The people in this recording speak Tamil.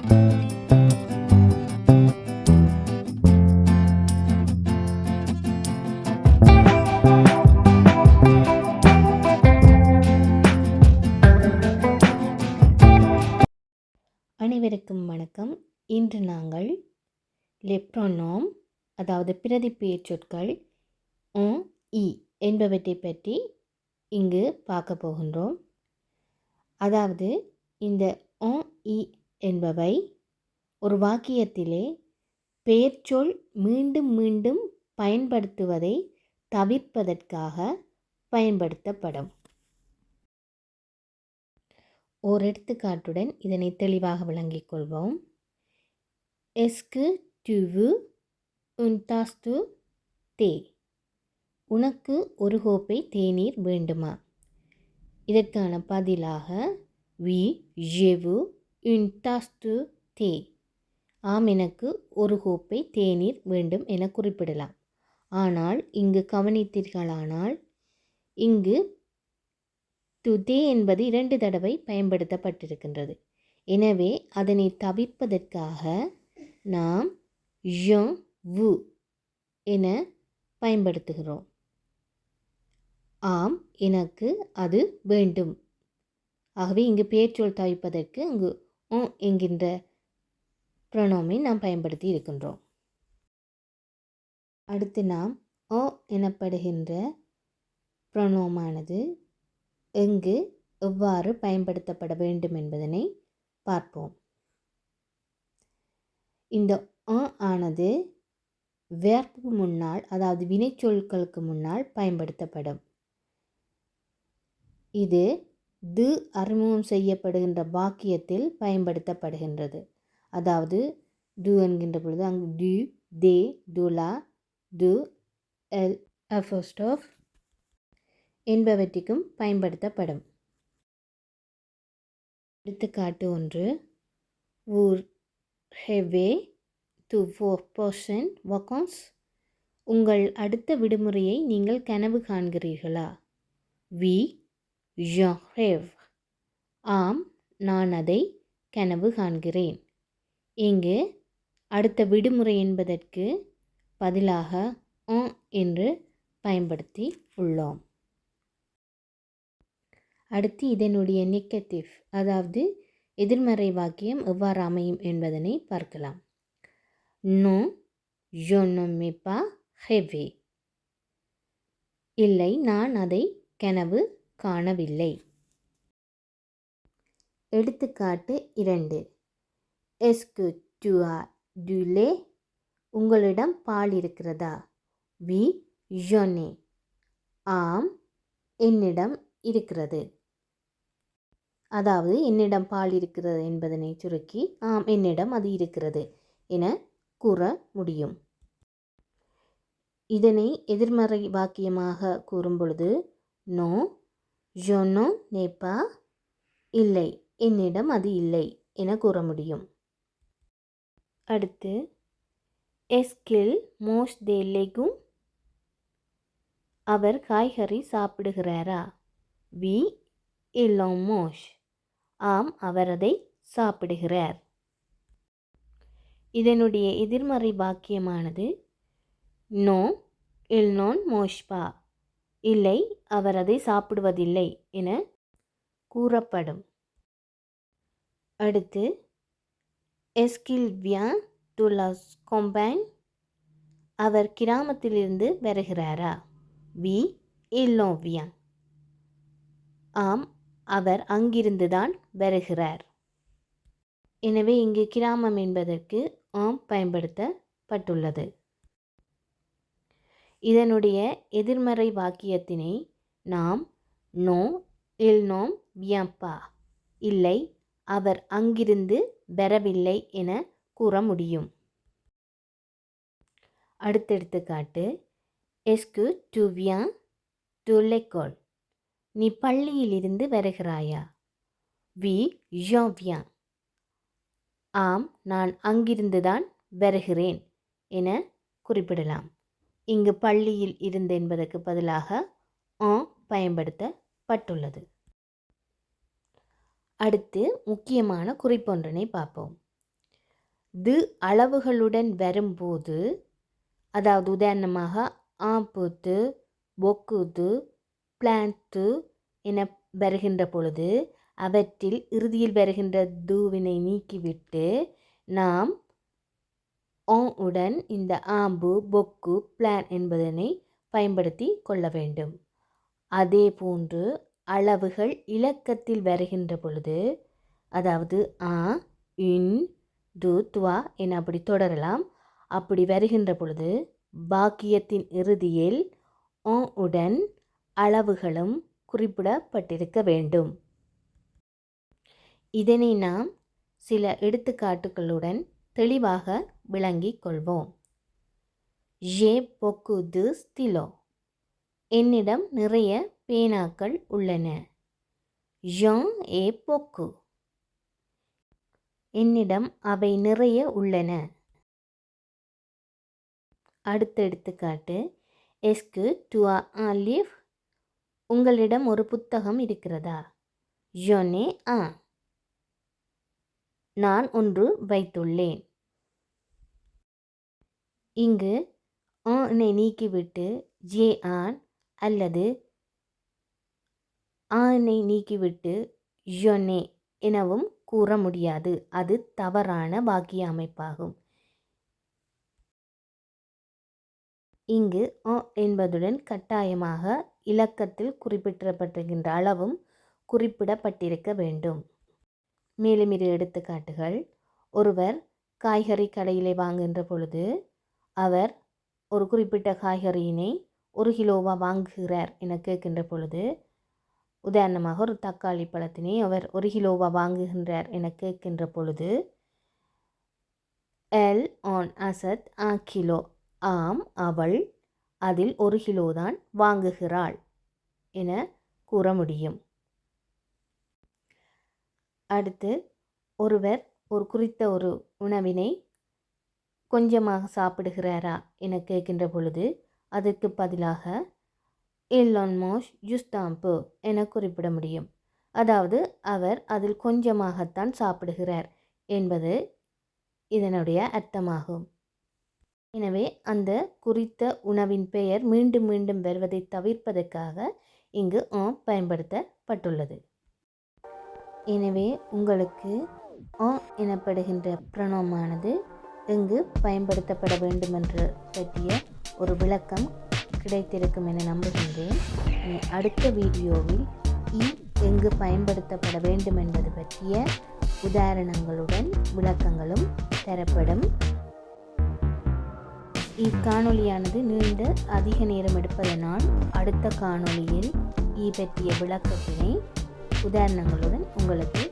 அனைவருக்கும் வணக்கம். இன்று நாங்கள் les pronoms அதாவது பிரதிப்பெயர் சொற்கள் on i என்பவற்றை பற்றி இங்கு பார்க்க போகின்றோம். அதாவது இந்த on i என்பவை ஒரு வாக்கியத்திலே பெயர்ச்சொல் மீண்டும் மீண்டும் பயன்படுத்துவதை தவிர்ப்பதற்காக பயன்படுத்தப்படும். ஓர் எடுத்துக்காட்டுடன் இதனை தெளிவாக விளங்கிக் கொள்வோம். எஸ்கு டுவு உன்டாஸ்து தே, உனக்கு ஒரு கோப்பை தேநீர் வேண்டுமா? இதற்கான பதிலாக வி ஜெவு உன்டாஸ்து தே, ஆம் எனக்கு ஒரு கோப்பை தேநீர் வேண்டும் என குறிப்பிடலாம். ஆனால் இங்கு கவனித்தீர்களானால் இங்கு துதே என்பது 2 தடவை பயன்படுத்தப்பட்டிருக்கின்றது. எனவே அதனை தவிர்ப்பதற்காக நாம் je vous என பயன்படுத்துகிறோம். ஆம் எனக்கு அது வேண்டும். ஆகவே இங்கு பெயர்ச்சொல் தவிர்ப்பதற்கு இங்கு on என்கின்ற ப்ரோனோமை நாம் பயன்படுத்தி இருக்கின்றோம். அடுத்து நாம் o எனப்படுகின்ற ப்ரோனோமானது எங்கு எவ்வாறு பயன்படுத்தப்பட வேண்டும் என்பதனை பார்ப்போம். இந்த ஆனது வெர்புக்கு முன்னால், அதாவது வினைச்சொற்களுக்கு முன்னால் பயன்படுத்தப்படும். இது து அறிமுகம் செய்யப்படுகின்ற வாக்கியத்தில் பயன்படுத்தப்படுகின்றது. அதாவது து என்கின்ற பொழுது அங்கு டு, தே, துலா, து, எல், அஃபோஸ்டோஃப் என்பவற்றிற்கும் பயன்படுத்தப்படும். எடுத்துக்காட்டு 1. Vous rêvez de vos prochaines vacances? உங்கள் அடுத்த விடுமுறையை நீங்கள் கனவு காண்கிறீர்களா? Oui, j'en rêve. ஆம் நான் அதை கனவு காண்கிறேன். இங்கு அடுத்த விடுமுறை என்பதற்கு பதிலாக on என்று பயன்படுத்தி உள்ளோம். அடுத்து இதனுடைய நெகட்டிவ், அதாவது எதிர்மறை வாக்கியம் எவ்வாறு அமையும் என்பதனை பார்க்கலாம். Non, je n'ai pas rêvé. இல்லை நான் அதை கனவு காணவில்லை. எடுத்துக்காட்டு 2. Est-ce que tu as du lait? உங்களிடம் பால் இருக்கிறதா? Oui, j'en ai. ஆம் என்னிடம் இருக்கிறது. அதாவது என்னிடம் பால் இருக்கிறது என்பதனை சுருக்கி ஆம் என்னிடம் அது இருக்கிறது என கூற முடியும். இதனை எதிர்மறை வாக்கியமாக கூறும் பொழுது நோ, je n'ai pas, இல்லை என்னிடம் அது இல்லை என கூற முடியும். அடுத்து est-ce qu'il mange des légumes? அவர் காய்கறி சாப்பிடுகிறாரா? Oui, il en mange. ஆம் அவர் அதை சாப்பிடுகிறார். இதனுடைய எதிர்மறை வாக்கியமானது no, il n'en mange pas, இல்லை அவர் அதை சாப்பிடுவதில்லை என கூறப்படும். அடுத்து est-ce qu'il vient de la campagne? அவர் கிராமத்திலிருந்து வருகிறாரா? Oui, il en vient. ஆம் அவர் அங்கிருந்துதான் வருகிறார். எனவே இங்கு கிராமம் என்பதற்கு ஆம் பயன்படுத்தப்பட்டுள்ளது. இதனுடைய எதிர்மறை வாக்கியத்தினை நாம் no, il n'en vient pas, இல்லை அவர் அங்கிருந்து வரவில்லை என கூற முடியும். அடுத்த எடுத்துக்காட்டு est-ce que tu viens de l'école? நீ பள்ளியிலிருந்து வருகிறாயா? Oui, j'en viens. ஆம் நான் அங்கிருந்துதான் வருகிறேன் என குறிப்பிடலாம். இங்கு பள்ளியில் இருந்து என்பதற்கு பதிலாக பயன்படுத்தப்பட்டுள்ளது. அடுத்து முக்கியமான குறிப்பொன்றினை பார்ப்போம். து அளவுகளுடன் வரும்போது, அதாவது உதாரணமாக ஆம்புத்து, பொக்குது, பிளான்த்து என வருகின்ற பொழுது அவற்றில் இறுதியில் வருகின்ற தூவினை நீக்கிவிட்டு நாம் உடன் இந்த ஆம்பு, பொக்கு, பிளான் என்பதனை பயன்படுத்தி கொள்ள வேண்டும். அதே போன்று அளவுகள் இலக்கத்தில் வருகின்ற பொழுது, அதாவது ஆ, இன், து, துவா என அப்படி தொடரலாம். அப்படி வருகின்ற பொழுது வாக்கியத்தின் இறுதியில் உடன் அளவுகளும் குறிப்பிடப்பட்டிருக்க வேண்டும். இதனை நாம் சில எடுத்துக்காட்டுகளுடன் தெளிவாக விளங்கிக் கொள்வோம். J'ai beaucoup de stylos. என்னிடம் நிறைய பேனாக்கள் உள்ளன. J'en ai beaucoup. என்னிடம் அவை நிறைய உள்ளன. அடுத்த எடுத்துக்காட்டு, Est-ce que tu as un livre? உங்களிடம் ஒரு புத்தகம் இருக்கிறதா? J'en ai un. நான் ஒன்று வைத்துள்ளேன். இங்கு ஆனை நீக்கிவிட்டு ஜே ஆன் அல்லது ஆனை நீக்கிவிட்டு ஜொனே எனவும் கூற முடியாது. அது தவறான வாக்கிய அமைப்பாகும். இங்கு என்பதுடன் கட்டாயமாக இலக்கத்தில் குறிப்பிடப்பட்டிருக்கின்ற அளவும் குறிப்பிடப்பட்டிருக்க வேண்டும். மேலும் இரு எடுத்துக்காட்டுகள். ஒருவர் காய்கறி கடையிலே வாங்குகின்ற பொழுது அவர் ஒரு குறிப்பிட்ட காய்கறியினை 1 கிலோவா வாங்குகிறார் என கேட்கின்ற பொழுது, உதாரணமாக ஒரு தக்காளி பழத்தினை அவர் 1 கிலோவா வாங்குகின்றார் என கேட்கின்ற பொழுது, எல் ஆன் அசத் 1 கிலோ, ஆம் அவள் அதில் 1 கிலோ தான் வாங்குகிறாள் என கூற முடியும். அடுத்து, ஒருவர் ஒரு குறித்த ஒரு உணவினை கொஞ்சமாக சாப்பிடுகிறாரா என கேட்கின்ற பொழுது அதற்கு பதிலாக இல்லான் மோஷ் ஜுஸ்தாம்பு என குறிப்பிட முடியும். அதாவது அவர் அதில் கொஞ்சமாகத்தான் சாப்பிடுகிறார் என்பது இதனுடைய அர்த்தமாகும். எனவே அந்த குறித்த உணவின் பெயர் மீண்டும் மீண்டும் வருவதை தவிர்ப்பதற்காக இங்கு பயன்படுத்தப்பட்டுள்ளது. எனவே உங்களுக்கு எனப்படுகின்ற ப்ரொனோமானது எங்கு பயன்படுத்தப்பட வேண்டும் என்று பற்றிய ஒரு விளக்கம் கிடைத்திருக்கும் என நம்புகின்றேன். அடுத்த வீடியோவில் எங்கு பயன்படுத்தப்பட வேண்டும் என்பது பற்றிய உதாரணங்களுடன் விளக்கங்களும் தரப்படும். இக்காணொலியானது நீண்ட அதிக நேரம் எடுப்பதனால் அடுத்த காணொலியில் பற்றிய விளக்கத்தினை உதாரணங்களுடன் உங்களுக்கு